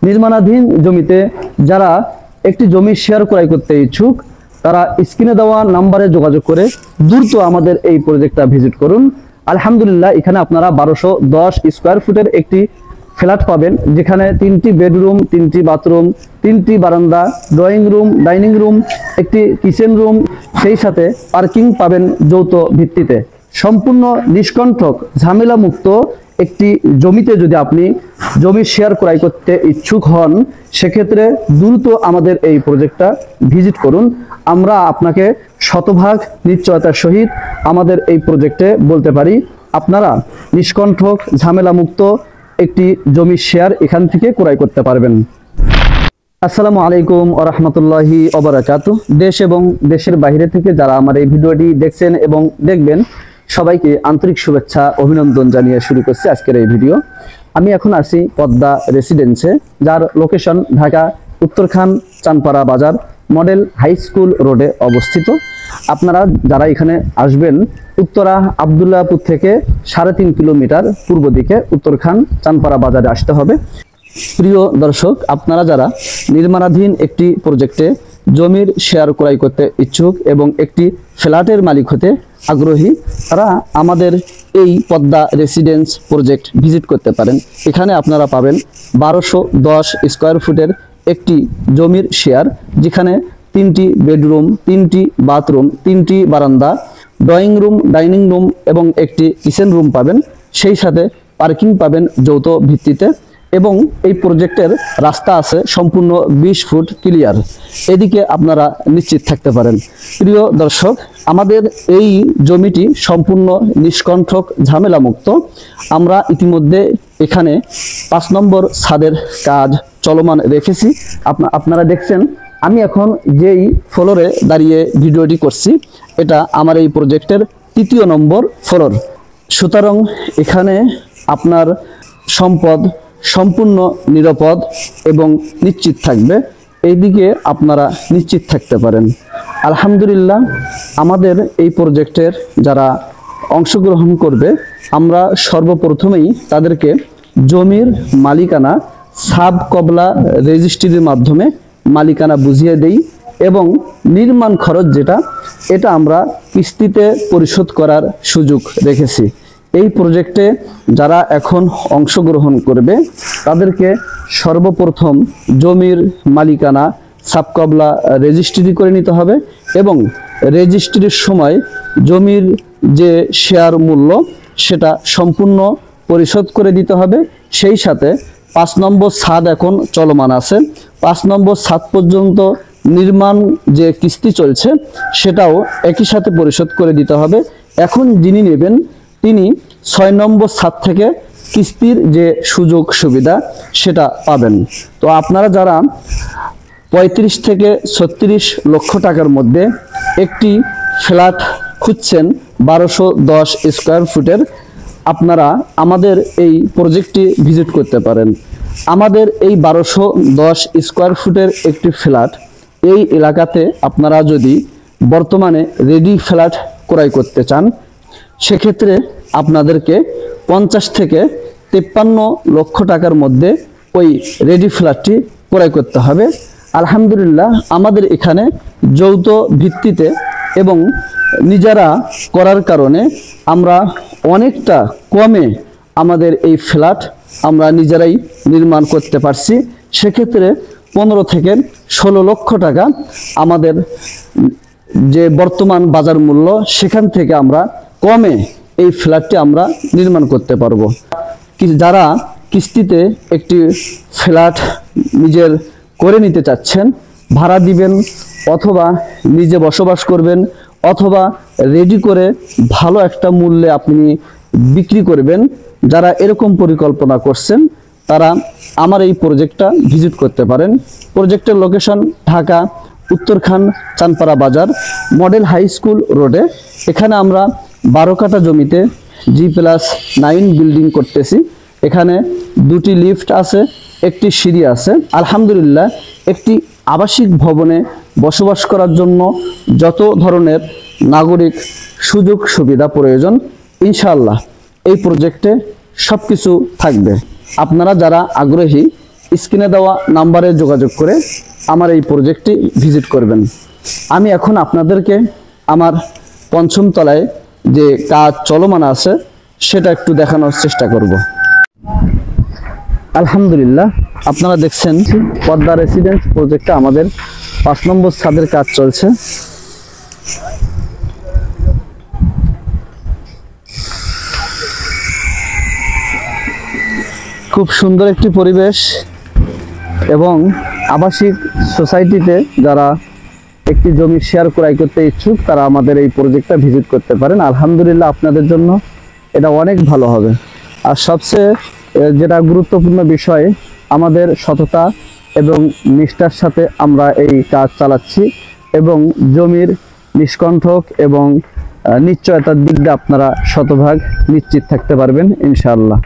নির্মাণাধীন জমিতে যারা একটি জমি শেয়ার ক্রয় করতে ইচ্ছুক তারা স্ক্রিনে দেওয়া নম্বরে যোগাযোগ করে দ্রুত আমাদের এই প্রজেক্টটা ভিজিট করুন। আলহামদুলিল্লাহ, এখানে আপনারা 1210 স্কয়ার ফুটের একটি ফ্ল্যাট পাবেন, যেখানে 3টি বেডরুম, 3টি বাথরুম, 3টি বারান্দা, ড্রয়িং রুম, ডাইনিং রুম, একটি কিচেন রুম, সেই সাথে পার্কিং পাবেন যৌথ ভিত্তিতে। সম্পূর্ণ নিষ্কণ্টক ঝামেলা মুক্ত একটি জমিতে যদি আপনি জমি শেয়ার ক্রয় করতে ইচ্ছুক হন, সেক্ষেত্রে দ্রুত আমাদের এই প্রজেক্টটা ভিজিট করুন। আমরা আপনাকে শতভাগ নিশ্চয়তার সহিত আমাদের এই প্রজেক্টে বলতে পারি আপনারা নিষ্কণ্টক ঝামেলা মুক্ত একটি জমি শেয়ার এখান থেকে ক্রয় করতে পারবেন। আসসালামু আলাইকুম ওয়া রাহমাতুল্লাহি ওয়া বারাকাতুহু। দেশ এবং দেশের বাইরে থেকে যারা আমার এই ভিডিওটি দেখছেন এবং দেখবেন, সবাইকে আন্তরিক শুভেচ্ছা অভিনন্দন জানিয়ে শুরু করছি আজকের এই ভিডিও। আমি এখন আছি পদ্মা রেসিডেন্সে, যার লোকেশন ঢাকা উত্তরখান চানপাড়া বাজার মডেল হাই স্কুল রোডে অবস্থিত। আপনারা যারা এখানে আসবেন, উত্তরা আব্দুল্লাহপুর থেকে 3.5 কিলোমিটার পূর্ব দিকে উত্তরখান চানপাড়া বাজারে আসতে হবে। প্রিয় দর্শক, আপনারা যারা নির্মাণাধীন একটি প্রজেক্টে জমির শেয়ার ক্রয় করতে ইচ্ছুক এবং একটি ফ্ল্যাটের মালিক হতে আগ্রহী, তারা আমাদের এই পদ্মা রেসিডেন্স প্রজেক্ট ভিজিট করতে পারেন। এখানে আপনারা পাবেন 1210 স্কয়ার ফুটের একটি জমির শেয়ার, যেখানে 3টি বেডরুম, 3টি বাথরুম, 3টি বারান্দা, ড্রয়িং রুম, ডাইনিং রুম এবং একটি কিচেন রুম পাবেন। সেই সাথে পার্কিং পাবেন যৌথ ভিত্তিতে এবং এই প্রজেক্টের রাস্তা আছে সম্পূর্ণ 20 ফুট ক্লিয়ার। এদিকে আপনারা নিশ্চিত থাকতে পারেন। প্রিয় দর্শক, আমাদের এই জমিটি সম্পূর্ণ নিষ্কণ্টক ঝামেলা মুক্ত। আমরা ইতিমধ্যে এখানে 5 নম্বর ছাদের কাজ চলমান রেখেছি। আপনারা দেখছেন আমি এখন যেই ফ্লোরে দাঁড়িয়ে ভিডিওটি করছি, এটা আমার এই প্রজেক্টের 3য় নম্বর ফ্লোর। সুতরাং এখানে আপনার সম্পদ সম্পূর্ণ নিরাপদ এবং নিশ্চিত থাকবে, এইদিকে আপনারা নিশ্চিত থাকতে পারেন। আলহামদুলিল্লাহ, আমাদের এই প্রজেক্টের যারা অংশগ্রহণ করবে, আমরা সর্বপ্রথমেই তাদেরকে জমির মালিকানা সাব কবলা রেজিস্ট্রির মাধ্যমে মালিকানা বুঝিয়ে দেই এবং নির্মাণ খরচ যেটা, এটা আমরা কিস্তিতে পরিশোধ করার সুযোগ রেখেছি। এই প্রজেক্টে যারা এখন অংশগ্রহণ করবে তাদেরকে সর্বপ্রথম জমির মালিকানা সাবকবলা রেজিস্ট্রি করে নিতে হবে এবং রেজিস্ট্রির সময় জমির যে শেয়ার মূল্য সেটা সম্পূর্ণ পরিশোধ করে দিতে হবে। সেই সাথে 5 নম্বর ছাদ এখন চলমান আছে, 5 নম্বর ছাদ পর্যন্ত নির্মাণ যে কিস্তি চলছে সেটাও একই সাথে পরিশোধ করে দিতে হবে। এখন যিনি নেবেন তিনি 6 নম্বর ছাদ থেকে কিস্তির যে সুযোগ সুবিধা সেটা পাবেন। তো আপনারা যারা 35 থেকে 36 লক্ষ টাকার মধ্যে একটি ফ্ল্যাট খুঁজছেন 1210 স্কয়ার ফুটের, আপনারা আমাদের এই প্রজেক্টটি ভিজিট করতে পারেন। আমাদের এই 1210 স্কয়ার ফুটের একটি ফ্ল্যাট এই এলাকাতে আপনারা যদি বর্তমানে রেডি ফ্ল্যাট ক্রয় করতে চান, সেক্ষেত্রে আপনাদেরকে 50 থেকে 53 লক্ষ টাকার মধ্যে ওই রেডি ফ্ল্যাটটি ক্রয় করতে হবে। আলহামদুলিল্লাহ, আমাদের এখানে যৌথ ভিত্তিতে এবং নিজেরা করার কারণে আমরা অনেকটা কমে আমাদের এই ফ্ল্যাট আমরা নিজেরাই নির্মাণ করতে পারছি। সেক্ষেত্রে 15 থেকে 16 লক্ষ টাকা আমাদের যে বর্তমান বাজার মূল্য, সেখান থেকে আমরা কমে এই ফ্ল্যাটটি আমরা নির্মাণ করতে পারবো। যারা কিস্তিতে একটি ফ্ল্যাট নিজের করে নিতে চাচ্ছেন, ভাড়া দিবেন অথবা নিজে বসবাস করবেন অথবা রেডি করে ভালো একটা মূল্যে আপনি বিক্রি করবেন, যারা এরকম পরিকল্পনা করছেন তারা আমার এই প্রজেক্টটা ভিজিট করতে পারেন। প্রজেক্টের লোকেশন ঢাকা উত্তরখান চানপাড়া বাজার মডেল হাই স্কুল রোডে। এখানে আমরা 12 কাঠা জমিতে G+9 বিল্ডিং করতেছি। এখানে 2টি লিফট আছে, একটি সিঁড়ি আছে। আলহামদুলিল্লাহ, একটি আবাসিক ভবনে বসবাস করার জন্য যত ধরনের নাগরিক সুযোগ সুবিধা প্রয়োজন, ইনশাআল্লাহ এই প্রজেক্টে সবকিছু থাকবে। আপনারা যারা আগ্রহী স্ক্রিনে দেওয়া নাম্বারে যোগাযোগ করে আমার এই প্রজেক্টটি ভিজিট করবেন। আমি এখন আপনাদেরকে আমার পঞ্চম তলায় যে কাজ চলমান আছে সেটা একটু দেখানোর চেষ্টা করব। আলহামদুলিল্লাহ, আপনারা দেখছেন পদ্মা রেসিডেন্স প্রজেক্টে আমাদের 5 নম্বর ছাদের কাজ চলছে। খুব সুন্দর একটি পরিবেশ এবং আবাসিক সোসাইটিতে যারা একটি জমি শেয়ার ক্রয় করতে ইচ্ছুক তারা আমাদের এই প্রজেক্টটা ভিজিট করতে পারেন। আলহামদুলিল্লাহ, আপনাদের জন্য এটা অনেক ভালো হবে। আর সবচেয়ে যেটা গুরুত্বপূর্ণ বিষয়, আমাদের সততা এবং নিষ্ঠার সাথে আমরা এই কাজ চালাচ্ছি এবং জমির নিষ্কণ্ঠক এবং নিশ্চয়তার দিক দিয়ে আপনারা শতভাগ নিশ্চিত থাকতে পারবেন ইনশাআল্লাহ।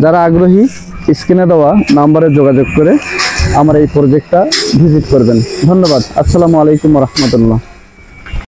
যারা আগ্রহী স্ক্রিনে দেওয়া নাম্বারে যোগাযোগ করে আমার এই প্রজেক্টটা ভিজিট করবেন। ধন্যবাদ। আসসালামু আলাইকুম ওয়া রাহমাতুল্লাহ।